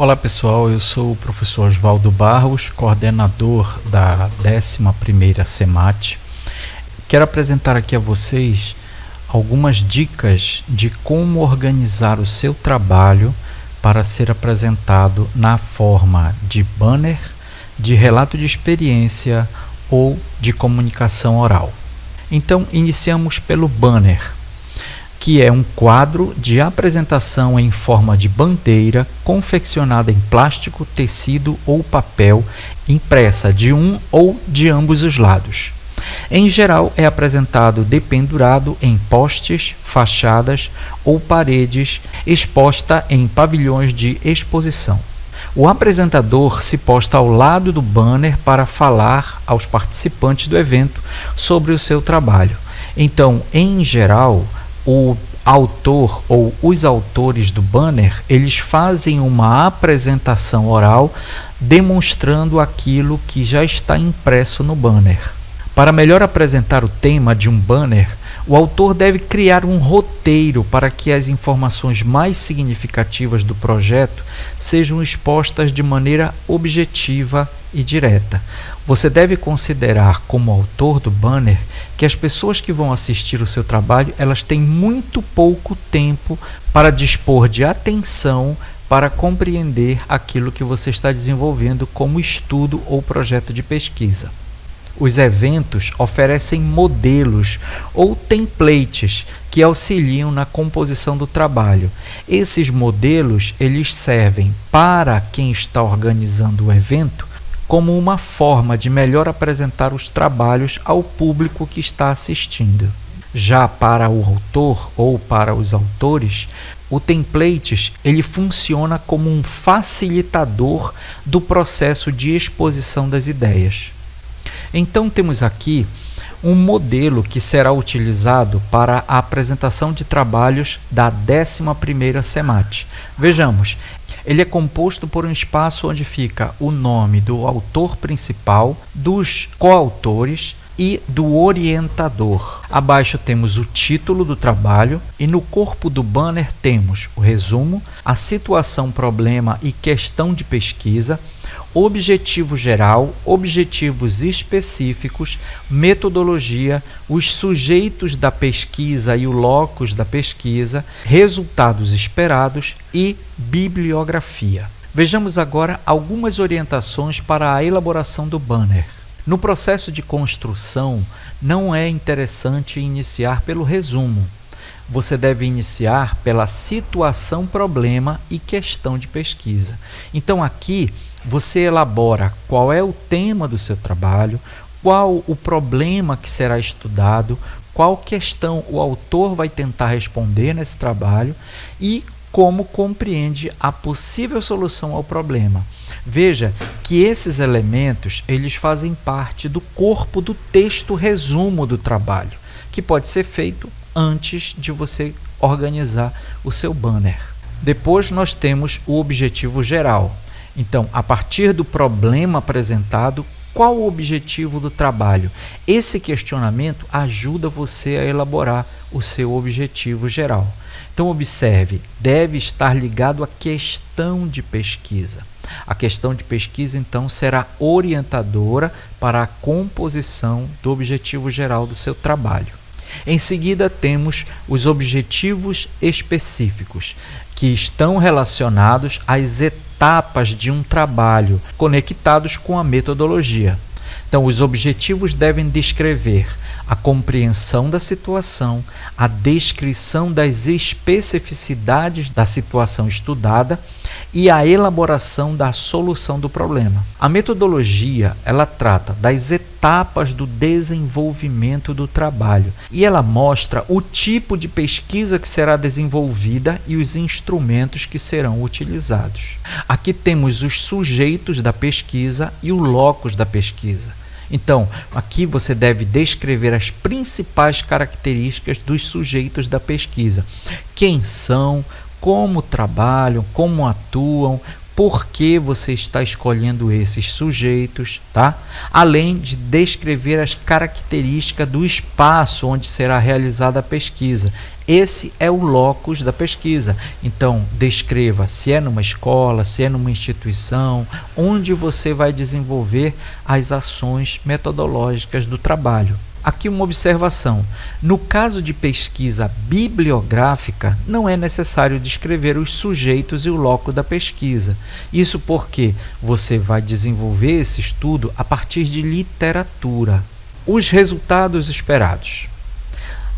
Olá pessoal, eu sou o professor Oswaldo Barros, coordenador da 11ª CEMAT. Quero apresentar aqui a vocês algumas dicas de como organizar o seu trabalho para ser apresentado na forma de banner, de relato de experiência ou de comunicação oral. Então, iniciamos pelo banner, que é um quadro de apresentação em forma de bandeira confeccionada em plástico, tecido ou papel, impressa de um ou de ambos os lados. Em geral, é apresentado dependurado em postes, fachadas ou paredes, exposta em pavilhões de exposição. O apresentador se posta ao lado do banner para falar aos participantes do evento sobre o seu trabalho. Então, em geral, o autor ou os autores do banner, eles fazem uma apresentação oral demonstrando aquilo que já está impresso no banner. Para melhor apresentar o tema de um banner, o autor deve criar um roteiro para que as informações mais significativas do projeto sejam expostas de maneira objetiva e direta. Você deve considerar como autor do banner que as pessoas que vão assistir o seu trabalho, elas têm muito pouco tempo para dispor de atenção para compreender aquilo que você está desenvolvendo como estudo ou projeto de pesquisa. Os eventos oferecem modelos ou templates que auxiliam na composição do trabalho. Esses modelos, eles servem para quem está organizando o evento como uma forma de melhor apresentar os trabalhos ao público que está assistindo. Já para o autor ou para os autores, o template ele funciona como um facilitador do processo de exposição das ideias. Então temos aqui um modelo que será utilizado para a apresentação de trabalhos da 11ª CEMAT. Vejamos, ele é composto por um espaço onde fica o nome do autor principal, dos coautores e do orientador. Abaixo temos o título do trabalho e no corpo do banner temos o resumo, a situação, problema e questão de pesquisa, objetivo geral, objetivos específicos, metodologia, os sujeitos da pesquisa e o locus da pesquisa, resultados esperados e bibliografia. Vejamos agora algumas orientações para a elaboração do banner. No processo de construção, não é interessante iniciar pelo resumo. Você deve iniciar pela situação, problema e questão de pesquisa. Então aqui você elabora qual é o tema do seu trabalho, qual o problema que será estudado, qual questão o autor vai tentar responder nesse trabalho e como compreende a possível solução ao problema. Veja que esses elementos eles fazem parte do corpo do texto resumo do trabalho, que pode ser feito antes de você organizar o seu banner. Depois nós temos o objetivo geral. Então, a partir do problema apresentado, qual o objetivo do trabalho? Esse questionamento ajuda você a elaborar o seu objetivo geral. Então, observe, deve estar ligado à questão de pesquisa. A questão de pesquisa, então, será orientadora para a composição do objetivo geral do seu trabalho. Em seguida, temos os objetivos específicos, que estão relacionados às etapas de um trabalho, conectados com a metodologia. Então, os objetivos devem descrever a compreensão da situação, a descrição das especificidades da situação estudada e a elaboração da solução do problema. A metodologia, ela trata das etapas do desenvolvimento do trabalho e ela mostra o tipo de pesquisa que será desenvolvida e os instrumentos que serão utilizados. Aqui temos os sujeitos da pesquisa e o locus da pesquisa. Então, aqui você deve descrever as principais características dos sujeitos da pesquisa. Quem são, como trabalham, como atuam, por que você está escolhendo esses sujeitos, tá? Além de descrever as características do espaço onde será realizada a pesquisa. Esse é o locus da pesquisa. Então, descreva se é numa escola, se é numa instituição, onde você vai desenvolver as ações metodológicas do trabalho. Aqui uma observação. No caso de pesquisa bibliográfica, não é necessário descrever os sujeitos e o loco da pesquisa. Isso porque você vai desenvolver esse estudo a partir de literatura. Os resultados esperados.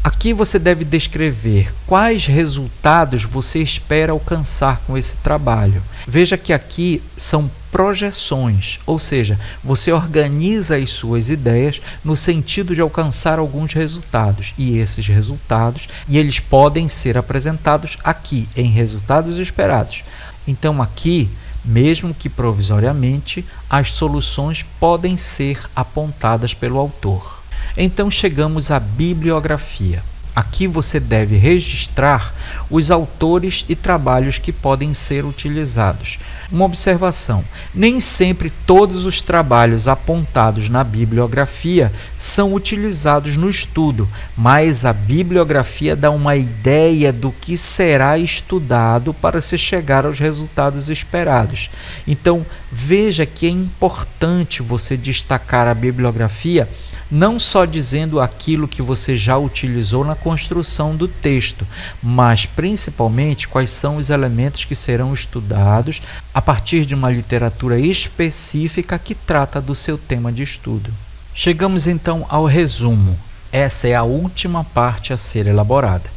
Aqui você deve descrever quais resultados você espera alcançar com esse trabalho. Veja que aqui são projeções, ou seja, você organiza as suas ideias no sentido de alcançar alguns resultados. E esses resultados, eles podem ser apresentados aqui em resultados esperados. Então aqui, mesmo que provisoriamente, as soluções podem ser apontadas pelo autor. Então chegamos à bibliografia. Aqui você deve registrar os autores e trabalhos que podem ser utilizados. Uma observação: nem sempre todos os trabalhos apontados na bibliografia são utilizados no estudo, mas a bibliografia dá uma ideia do que será estudado para se chegar aos resultados esperados. Então, veja que é importante você destacar a bibliografia, não só dizendo aquilo que você já utilizou na construção do texto, mas principalmente quais são os elementos que serão estudados a partir de uma literatura específica que trata do seu tema de estudo. Chegamos então ao resumo. Essa é a última parte a ser elaborada.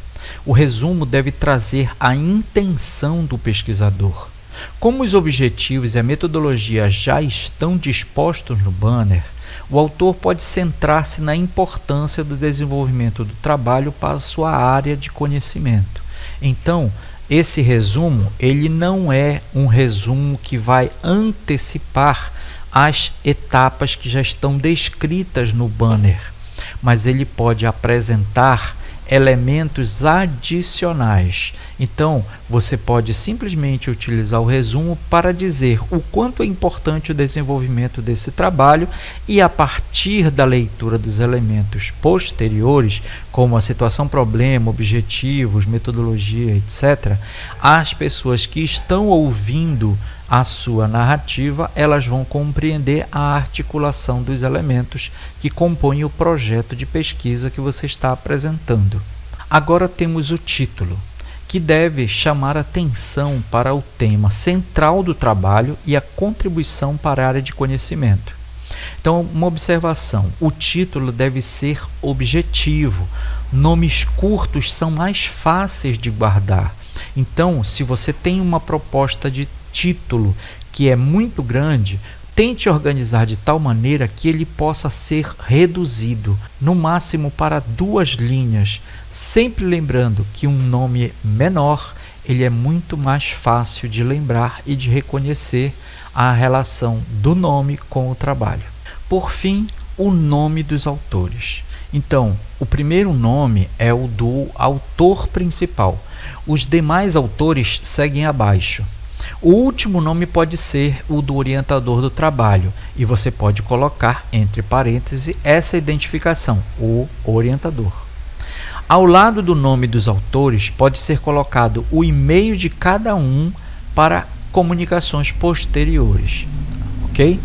O resumo deve trazer a intenção do pesquisador. Como os objetivos e a metodologia já estão dispostos no banner, o autor pode centrar-se na importância do desenvolvimento do trabalho para a sua área de conhecimento. Então, esse resumo, ele não é um resumo que vai antecipar as etapas que já estão descritas no banner, mas ele pode apresentar elementos adicionais. Então, você pode simplesmente utilizar o resumo para dizer o quanto é importante o desenvolvimento desse trabalho e, a partir da leitura dos elementos posteriores, como a situação problema, objetivos, metodologia, etc., as pessoas que estão ouvindo a sua narrativa, elas vão compreender a articulação dos elementos que compõem o projeto de pesquisa que você está apresentando. Agora temos o título, que deve chamar atenção para o tema central do trabalho e a contribuição para a área de conhecimento. Então, uma observação: o título deve ser objetivo. Nomes curtos são mais fáceis de guardar. Então, se você tem uma proposta de título que é muito grande, tente organizar de tal maneira que ele possa ser reduzido, no máximo para 2 linhas, sempre lembrando que um nome menor, ele é muito mais fácil de lembrar e de reconhecer a relação do nome com o trabalho. Por fim, o nome dos autores. Então, o primeiro nome é o do autor principal. Os demais autores seguem abaixo. O último nome pode ser o do orientador do trabalho, e você pode colocar entre parênteses essa identificação, o orientador. Ao lado do nome dos autores pode ser colocado o e-mail de cada um para comunicações posteriores, ok?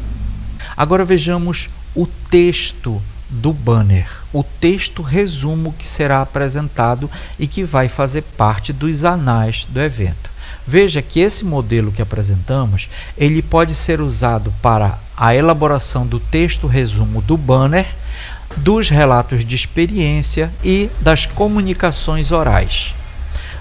Agora vejamos o texto do banner, o texto resumo que será apresentado e que vai fazer parte dos anais do evento. Veja que esse modelo que apresentamos, ele pode ser usado para a elaboração do texto resumo do banner, dos relatos de experiência e das comunicações orais.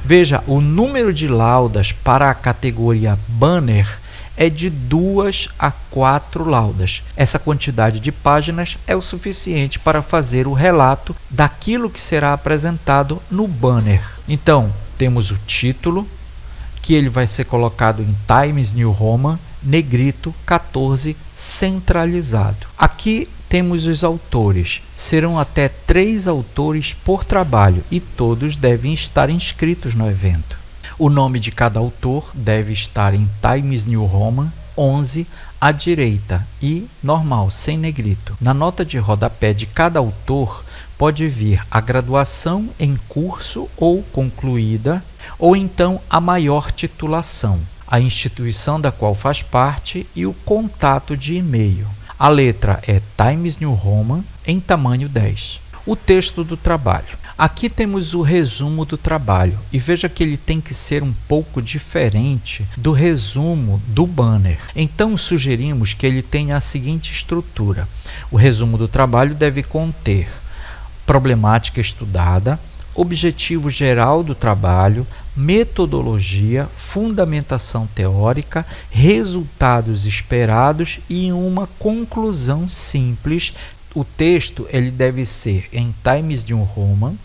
Veja, o número de laudas para a categoria banner é de 2 a 4 laudas. Essa quantidade de páginas é o suficiente para fazer o relato daquilo que será apresentado no banner. Então, temos o título, que ele vai ser colocado em Times New Roman, negrito 14, centralizado. Aqui temos os autores. Serão até 3 autores por trabalho e todos devem estar inscritos no evento. O nome de cada autor deve estar em Times New Roman 11 à direita e normal, sem negrito. Na nota de rodapé de cada autor pode vir a graduação em curso ou concluída, ou então a maior titulação, a instituição da qual faz parte e o contato de e-mail. A letra é Times New Roman em tamanho 10. O texto do trabalho. Aqui temos o resumo do trabalho e veja que ele tem que ser um pouco diferente do resumo do banner. Então sugerimos que ele tenha a seguinte estrutura. O resumo do trabalho deve conter problemática estudada, objetivo geral do trabalho, metodologia, fundamentação teórica, resultados esperados e uma conclusão simples. O texto ele deve ser em Times New Roman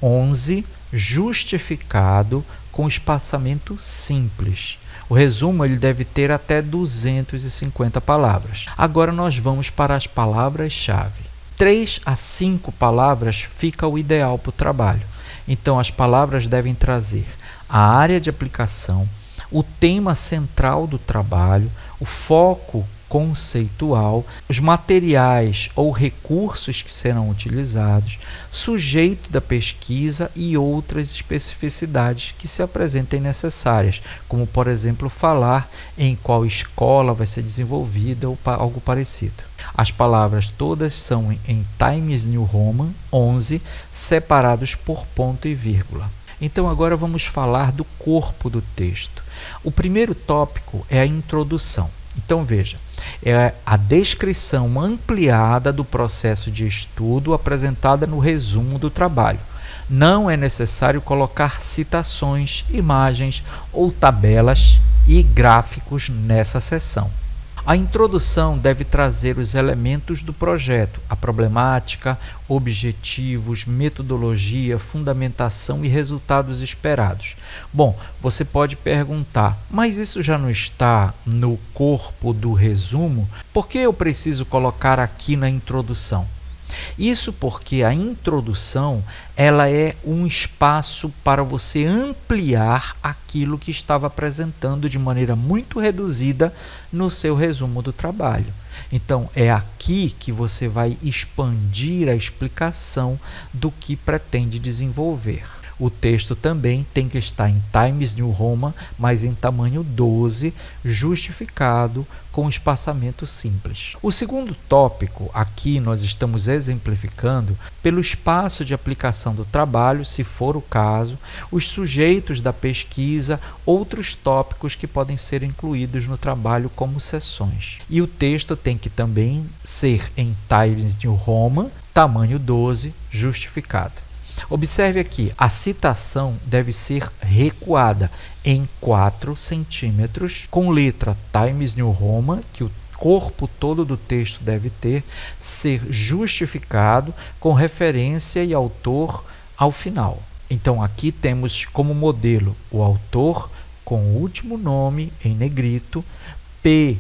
11, justificado, com espaçamento simples. O resumo ele deve ter até 250 palavras. Agora nós vamos para as palavras-chave. 3 a 5 palavras fica o ideal para o trabalho. Então as palavras devem trazer a área de aplicação, o tema central do trabalho, o foco conceitual, os materiais ou recursos que serão utilizados, sujeito da pesquisa e outras especificidades que se apresentem necessárias, como, por exemplo, falar em qual escola vai ser desenvolvida ou algo parecido. As palavras todas são em Times New Roman 11, separados por ponto e vírgula. Então agora vamos falar do corpo do texto. O primeiro tópico é a introdução. Então veja, é a descrição ampliada do processo de estudo apresentada no resumo do trabalho. Não é necessário colocar citações, imagens ou tabelas e gráficos nessa seção. A introdução deve trazer os elementos do projeto, a problemática, objetivos, metodologia, fundamentação e resultados esperados. Bom, você pode perguntar, mas isso já não está no corpo do resumo? Por que eu preciso colocar aqui na introdução? Isso porque a introdução ela é um espaço para você ampliar aquilo que estava apresentando de maneira muito reduzida no seu resumo do trabalho. Então, é aqui que você vai expandir a explicação do que pretende desenvolver. O texto também tem que estar em Times New Roman, mas em tamanho 12, justificado, com espaçamento simples. O segundo tópico, aqui nós estamos exemplificando pelo espaço de aplicação do trabalho, se for o caso, os sujeitos da pesquisa, outros tópicos que podem ser incluídos no trabalho como seções. E o texto tem que também ser em Times New Roman, tamanho 12, justificado. Observe aqui, a citação deve ser recuada em 4 centímetros, com letra Times New Roman, que o corpo todo do texto deve ter, ser justificado com referência e autor ao final. Então, aqui temos como modelo o autor com o último nome em negrito, P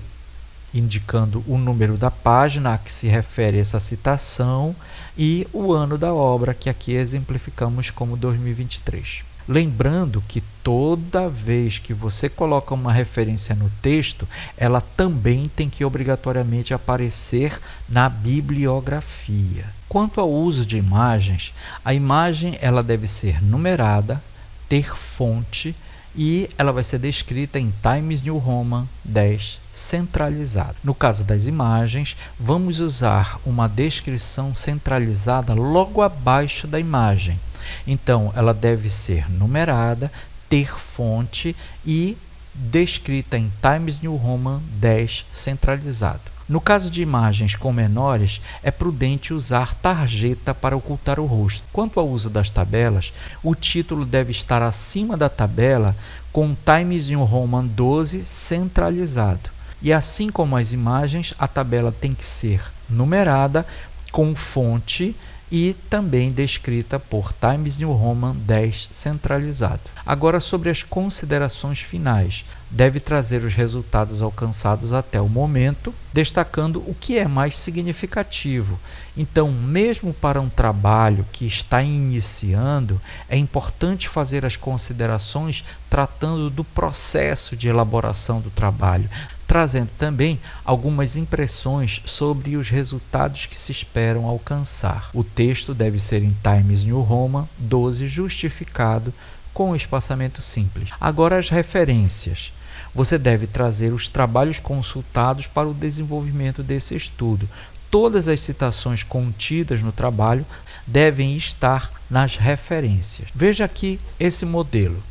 indicando o número da página a que se refere essa citação e o ano da obra, que aqui exemplificamos como 2023. Lembrando que toda vez que você coloca uma referência no texto, ela também tem que obrigatoriamente aparecer na bibliografia. Quanto ao uso de imagens, a imagem ela deve ser numerada, ter fonte e ela vai ser descrita em Times New Roman 10, centralizado. No caso das imagens, vamos usar uma descrição centralizada logo abaixo da imagem. Então, ela deve ser numerada, ter fonte e descrita em Times New Roman 10, centralizado. No caso de imagens com menores, é prudente usar tarjeta para ocultar o rosto. Quanto ao uso das tabelas, o título deve estar acima da tabela com Times New Roman 12 centralizado. E assim como as imagens, a tabela tem que ser numerada com fonte e também descrita por Times New Roman 10 centralizado. Agora, sobre as considerações finais, deve trazer os resultados alcançados até o momento, destacando o que é mais significativo. Então, mesmo para um trabalho que está iniciando, é importante fazer as considerações tratando do processo de elaboração do trabalho, trazendo também algumas impressões sobre os resultados que se esperam alcançar. O texto deve ser em Times New Roman 12 justificado com espaçamento simples. Agora, as referências. Você deve trazer os trabalhos consultados para o desenvolvimento desse estudo. Todas as citações contidas no trabalho devem estar nas referências. Veja aqui esse modelo.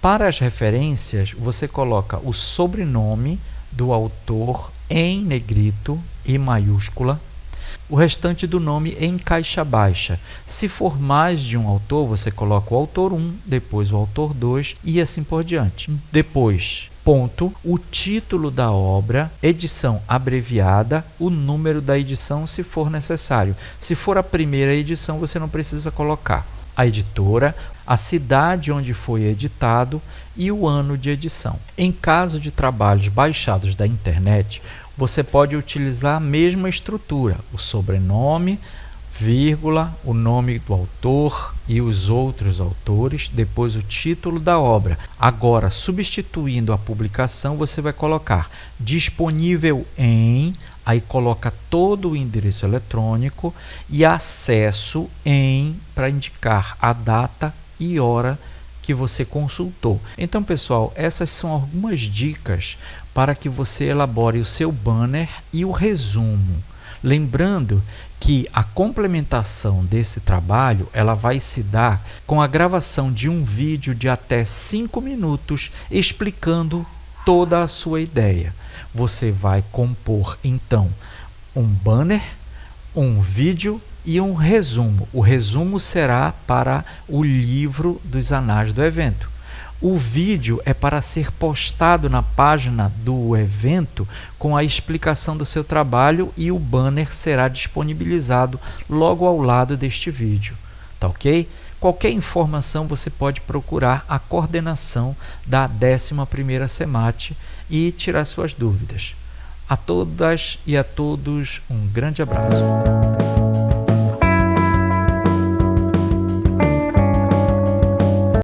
Para as referências, você coloca o sobrenome do autor em negrito e maiúscula, o restante do nome em caixa baixa. Se for mais de um autor, você coloca o autor 1, depois o autor 2 e assim por diante. Depois, ponto, o título da obra, edição abreviada, o número da edição se for necessário. Se for a primeira edição, você não precisa colocar a editora, a cidade onde foi editado e o ano de edição. Em caso de trabalhos baixados da internet, você pode utilizar a mesma estrutura, o sobrenome, vírgula, o nome do autor e os outros autores, depois o título da obra. Agora, substituindo a publicação, você vai colocar disponível em, aí coloca todo o endereço eletrônico e acesso em, para indicar a data e hora que você consultou. Então, pessoal, essas são algumas dicas para que você elabore o seu banner e o resumo. Lembrando que a complementação desse trabalho ela vai se dar com a gravação de um vídeo de até 5 minutos explicando toda a sua ideia. Você vai compor, então, um banner, um vídeo e um resumo. O resumo será para o livro dos anais do evento. O vídeo é para ser postado na página do evento com a explicação do seu trabalho e o banner será disponibilizado logo ao lado deste vídeo. Tá ok? Qualquer informação você pode procurar a coordenação da 11ª CEMAT e tirar suas dúvidas. A todas e a todos um grande abraço.